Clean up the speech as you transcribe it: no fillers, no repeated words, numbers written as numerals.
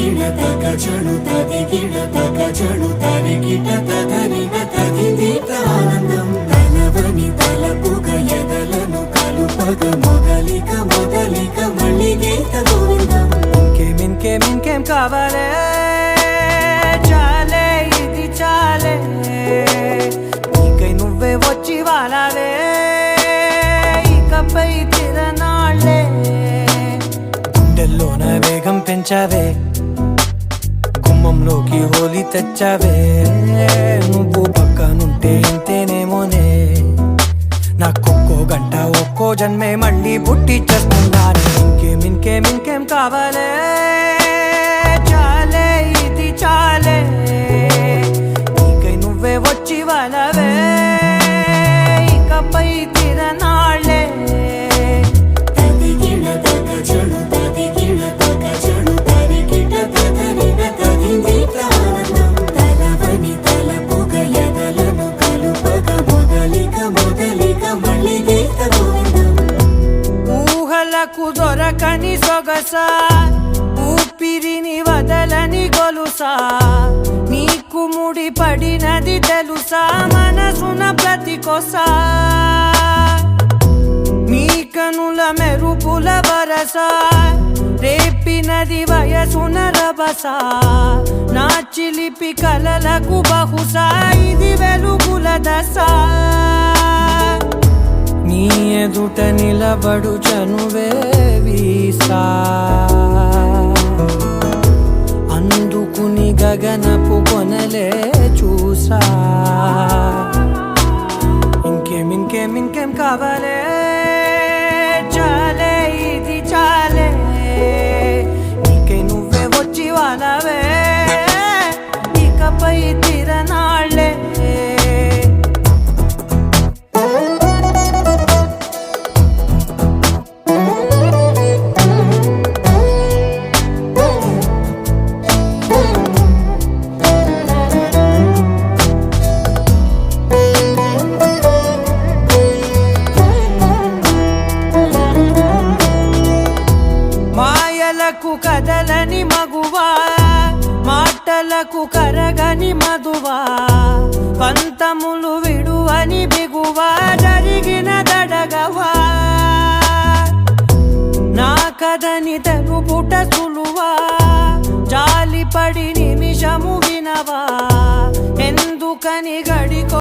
ಗಿಡತಕ ಚಣುತದಿ ಗಿಡತಕ ಚಣುತರಿ ಗಿಡತದರಿನ ತದಿದೀತ ಆನಂದಂ తలవని తలపుగ ఎదలను కలుపగ మొదలిక మొదలిక మళ్ళీగీత గోవిందం ఇంకేం కావాలే చాలే ఇది చాలే నీకై నువ్వే వచ్చి వాలాలే ఇకపై తిరనాళ్ళే గుండెల్లోన వేగం పెంచావే గుమ్మంలోకి హోలీ తెచ్చావే నువ్వు పక్కనుంటే ఇంతేనేమోనే నాకొక్కో గంట ఒక్కో జన్మే మళ్ళీ పుట్టి చేస్తున్నాను ఇంకేం కావాలే చాలే ఇది చాలే నీకై నువ్వే వచ్చి వాళ్ళవే ఇకపై తిరనాళ్ళే తది గిడతక చణుతది గిడతక చణుతరి గిడతదరిన తదిదీత ఆనందం తలవని తలపుగ ఎదలను కలుపగ మొదలిక మొదలిక మళ్ళీగీత గోవిందం ఊహలకు దొరకని సొగసా ఊపిరిని వదలని గొలుసా నీకు ముడి పడినది తెలుసా మనసున ప్రతి కొసా నీ కనుల మెరుపుల వరస రేపినది వయసున రభస నా చిలిపి కలలకు బహుశా ఇది వెలుగుల దశ నీ ఎదుట నిలబడు చనువే వీసా అందుకుని గగనపు కొనలే చూసా ఇంకేం కావాలే చాలే ఇది చాలే నీకై నువ్వే వచ్చి వాళ్ళవే ఇకపై తిరనాళ్ళే మాయలకు కదలని మగువా మాటలకు కరగని మధువా పంతములు విడువని బిగువా జరిగిన దడగవా నా కథని తెలుపుట సులువా జాలిపడి నిమిషము వినవా ఎందుకని గడికో